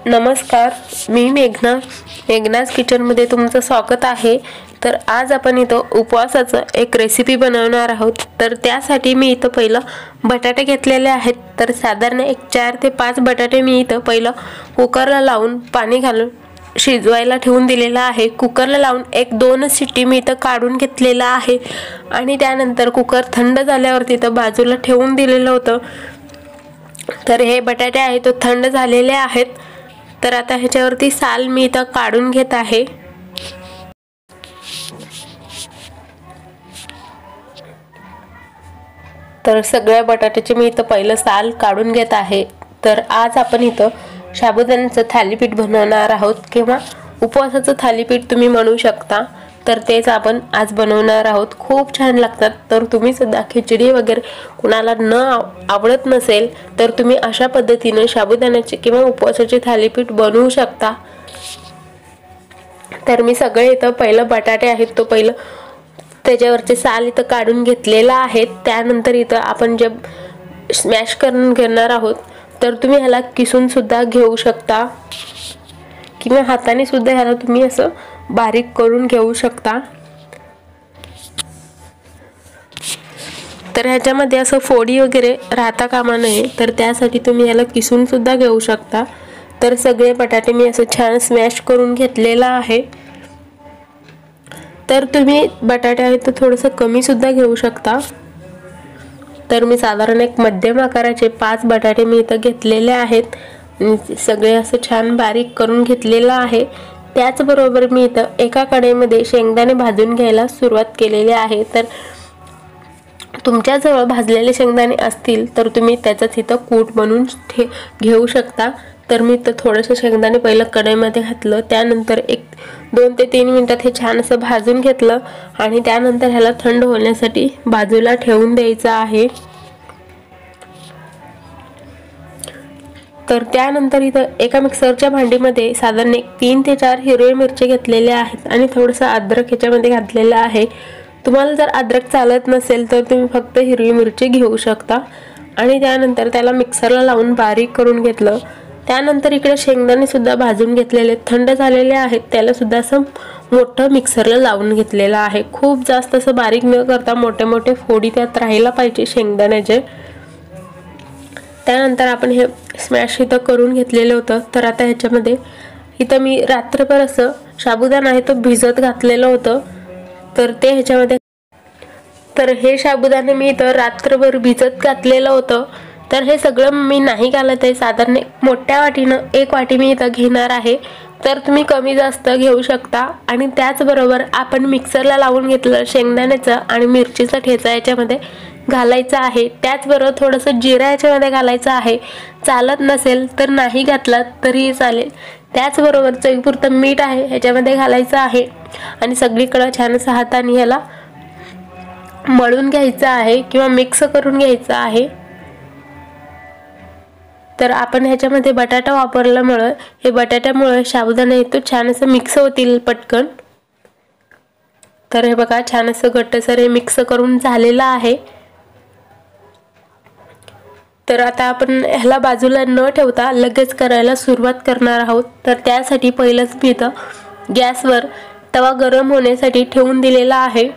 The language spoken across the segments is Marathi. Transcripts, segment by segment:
नमस्कार, मी मेघनाज किचनमध्ये तुमचं स्वागत आहे। तर आज आपण इथं उपवासाचं एक रेसिपी बनवणार आहोत। तर त्यासाठी मी इथं पहिलं बटाटे घेतलेले आहेत। तर साधारण एक 4 ते 5 बटाटे मी इथं पहिलं कुकरला लावून पाणी घालून शिजवायला ठेवून दिलेला आहे। कुकरला लावून 1-2 शिट्टी मी इथं काढून घेतलेला आहे आणि त्यानंतर कुकर थंड झाल्यावरती इथं बाजूला ठेवून दिलेलं होतं। तर हे बटाटे आहेत तो थंड झालेले आहेत। तर आता ह्याच्यावरती साल मी इथं काढून घेत आहे। तर सगळ्या बटाट्याचे मी इथं पहिलं साल काढून घेत आहे। तर आज आपण इथं साबुदाण्याचं थालीपीठ बनवणार आहोत किंवा उपवासाचं थालीपीठ तुम्ही म्हणू शकता। तर तेच आपण आज बनवणार आहोत। खूप छान लागतात। तर तुम्ही सुद्धा खिचडी वगैरे कुणाला आवडत नसेल तर तुम्ही अशा पद्धतीने साबुदाण्याचे किंवा उपवासाचे थालीपीठ बनवू शकता। तर मी सगळे इथं पहिलं बटाटे आहेत तो पहिलं त्याच्यावरचे साल इथं काढून घेतलेला आहे। त्यानंतर इथं आपण जे स्मॅश करून घेणार आहोत तर तुम्ही ह्याला किसून सुद्धा घेऊ शकता किंवा हाताने सुद्धा ह्याला तुम्ही असं बारीक करून घेऊ शकता। तर ह्याच्यामध्ये असं फोडी वगैरे राहता कामा नये, तर त्यासाठी तुम्ही ह्याला किसून सुद्धा घेऊ शकता। तर सगळे बटाटे मी असं छान स्मॅश करून घेतलेला आहे। तर तुम्ही बटाटे आहेत तर थोडंसं कमी सुद्धा घेऊ शकता। तर मी साधारण एक मध्यम आकाराचे 5 बटाटे मी इथं घेतलेले आहेत। सगळे असं छान बारीक करून घेतलेला आहे। त्याचबरोबर मी इथं एका कढईमध्ये शेंगदाणे भाजून घ्यायला सुरुवात केलेली आहे। तर तुमच्याजवळ भाजलेले शेंगदाणे असतील तर तुम्ही त्याचाच इथं कूट बनवून घेऊ शकता। तर मी इथं थोडंसं शेंगदाणे पहिलं कढईमध्ये घातलं, त्यानंतर 2 ते 3 मिनिटात हे छान असं भाजून घेतलं आणि त्यानंतर ह्याला थंड होण्यासाठी बाजूला ठेवून द्यायचं आहे। तर त्यानंतर इथं एका मिक्सरच्या भांडीमध्ये साधारण 3 ते 4 हिरवी मिरची घेतलेले आहेत आणि थोडंसं अद्रक ह्याच्यामध्ये घातलेलं आहे। तुम्हाला जर अद्रक चालत नसेल तर तुम्ही फक्त हिरवी मिरची घेऊ शकता आणि त्यानंतर त्याला मिक्सरला लावून बारीक करून घेतलं। त्यानंतर इकडे शेंगदाणे सुद्धा भाजून घेतलेले थंड झालेले आहेत, त्याला सुद्धा असं मोठं मिक्सरला लावून घेतलेलं आहे। खूप जास्त असं बारीक न करता मोठे मोठे फोडी त्यात राहायला पाहिजे शेंगदाण्याचे। त्यानंतर आपण हे स्मॅश इथं करून घेतलेलं होतं। तर आता ह्याच्यामध्ये इथं मी रात्रभर असं साबुदाणा आहे तो भिजत घातलेलं होतं। तर ते ह्याच्यामध्ये हे साबुदाणे मी इथं रात्रभर भिजत घातलेलं होतं। तर हे सगळं मी नाही घालत आहे, साधारण मोठ्या वाटीनं 1 वाटी मी इथं घेणार आहे। तर तुम्ही कमी जास्त घेऊ शकता आणि त्याचबरोबर आपण मिक्सरला लावून घेतलं शेंगदाण्याचं आणि मिरचीचा ठेचा याच्यामध्ये घालायचा आहे। त्याचबरोबर थोडंसं जिरा याच्यामध्ये घालायचं आहे। चालत नसेल तर नाही घातलात तरीही चालेल। त्याचबरोबर चवीपुरतं मीठ आहे ह्याच्यामध्ये घालायचं आहे आणि सगळीकडे छान असं हाताने ह्याला मळून घ्यायचं आहे किंवा मिक्स करून घ्यायचं आहे। तर आपण ह्याच्यामध्ये बटाटा वापरल्यामुळे हे बटाट्यामुळे साबुदाणा येतो छान असं मिक्स होतील पटकन। तर हे बघा छान असं घट्टसर हे मिक्स करून झालेलं आहे। तर आता आपण ह्याला बाजूला न ठेवता लगेच करायला सुरुवात करणार आहोत। तर त्यासाठी पहिलंच मी इथं गॅसवर तवा गरम होण्यासाठी ठेवून दिलेला आहे।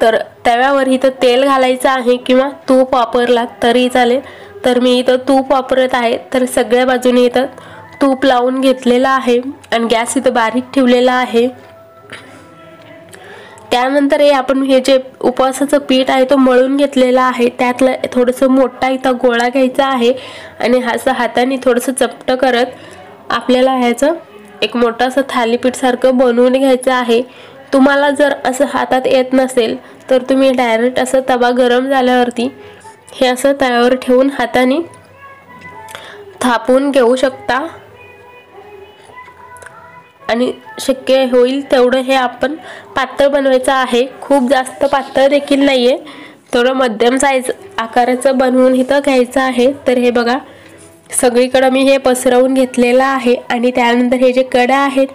तर तव्यावर इथं तेल घालायचं आहे किंवा तूप वापरलात तरी चालेल। तर मी इथं तूप वापरत आहे। तर सगळ्या बाजूने इथं तूप लावून घेतलेलं आहे आणि गॅस इथं बारीक ठेवलेला आहे। त्यानंतर आपण हे जे उपवासाचं पीठ आहे तो मळून घेतलेला आहे, त्यातलं थोडंसं मोठा इथं गोळा घ्यायचा आहे आणि असं हाताने थोडंसं चपटं करत आपल्याला ह्याचं एक मोठं असं थालीपीठ सारखं बनवून घ्यायचं आहे। तुम्हाला जर असं हातात येत नसेल तर तुम्ही डायरेक्ट असं तवा गरम झाल्यावरती हे असं तव्यावर ठेवून हाताने थापून घेऊ शकता आणि शक्य होईल तेवढं हे आपण पातळ बनवायचं आहे। खूप जास्त पातळ देखील नाहीये, थोडं मध्यम साईज आकाराचं बनवून इथं घ्यायचं आहे। तर हे बघा सगळीकडे मी हे पसरवून घेतलेलं आहे आणि त्यानंतर हे जे कडा आहेत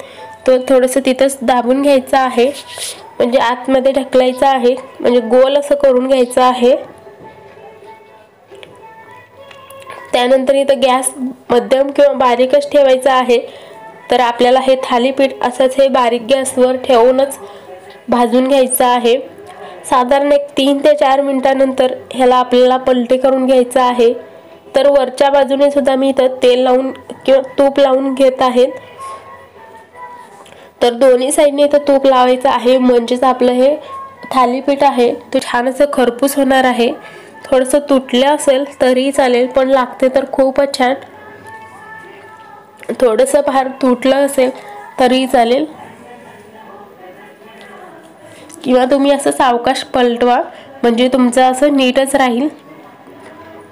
तो थोडंसं तिथंच दाबून घ्यायचं आहे, म्हणजे आतमध्ये ढकलायचं आहे, म्हणजे गोल असं करून घ्यायचं आहे। त्यानंतर इथं गॅस मध्यम किंवा बारीकच ठेवायचा आहे। तर आपल्याला हे थालीपीठ असंच हे बारीक गॅसवर ठेवूनच भाजून घ्यायचं आहे। साधारण एक 3 ते 4 मिनिटांनंतर ह्याला आपल्याला पलटी करून घ्यायचं आहे। तर वरच्या बाजूने सुद्धा मी इथं तेल लावून किंवा तूप लावून घेत आहे। तर दोन्ही साईडने इथं तूप लावायचं आहे, म्हणजेच आपलं हे थालीपीठ आहे ते छान असं खरपूस होणार आहे। थोडंसं तुटलं असेल तरी चालेल, पण लागते तर खूपच छान। थोडंसं फार तुटलं असेल तरी चालेल, किंवा तुम्ही असं सावकाश पलटवा म्हणजे तुमचं असं नीटच राहील।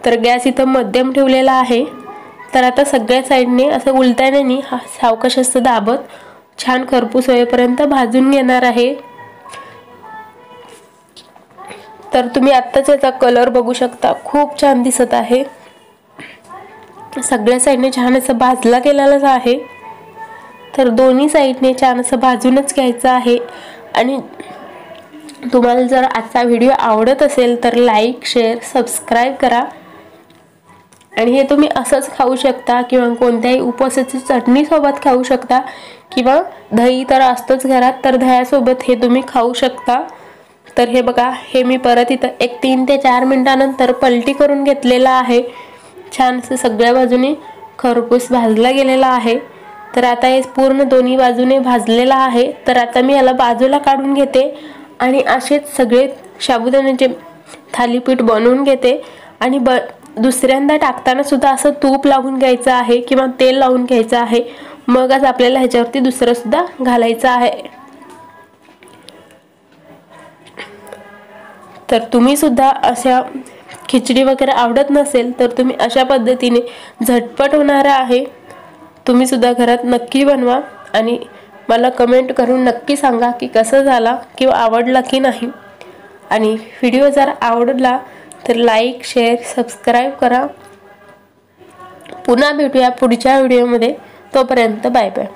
तर गॅस इथं मध्यम ठेवलेला आहे। तर आता सगळ्या साईडने असं उलटाण्याने सावकाश असं दाबत छान खरपूस होईपर्यंत भाजून घेणार आहे। तर तुम्ही आत्ताच याचा कलर बघू शकता, खूप छान दिसत आहे। सगळ्या साईडने छान असं भाजला गेलेलाच आहे। तर दोन्ही साईडने छान असं भाजूनच घ्यायचं आहे। आणि तुम्हाला जर आजचा व्हिडिओ आवडत असेल तर लाईक, शेअर, सबस्क्राईब करा। आणि हे तुम्ही असंच खाऊ शकता किंवा कोणत्याही उपवासाची चटणी सोबत खाऊ शकता, किंवा दही तर असतोच घरात, तर दह्यासोबत हे तुम्ही खाऊ शकता। तर हे बघा, हे मी परत इथं एक 3 ते 4 मिनिटांनंतर पलटी करून घेतलेला आहे। छान असं सगळ्या बाजूने खरपूस भाजला गेलेला आहे। तर आता हे पूर्ण दोन्ही बाजूने भाजलेला आहे। तर आता मी याला बाजूला काढून घेते आणि असेच सगळे साबुदाण्याचे थालीपीठ बनवून घेते। आणि दुसऱ्यांदा टाकताना सुद्धा असं तूप लावून घ्यायचं आहे किंवा तेल लावून घ्यायचं आहे, मगच आपल्याला ह्याच्यावरती दुसरं सुद्धा घालायचं आहे। तर तुम्ही सुद्धा अशा खिचडी वगैरे आवडत नसेल तर तुम्ही अशा पद्धतीने झटपट होणार आहे, तुम्ही सुद्धा घरात नक्की बनवा आणि मला कमेंट करून नक्की सांगा की कसं झाला किंवा आवडला की नाही। आणि व्हिडिओ जर आवडला तर लाईक, शेअर, सबस्क्राईब करा। पुन्हा भेटूया पुढच्या व्हिडिओमध्ये, तोपर्यंत बाय बाय।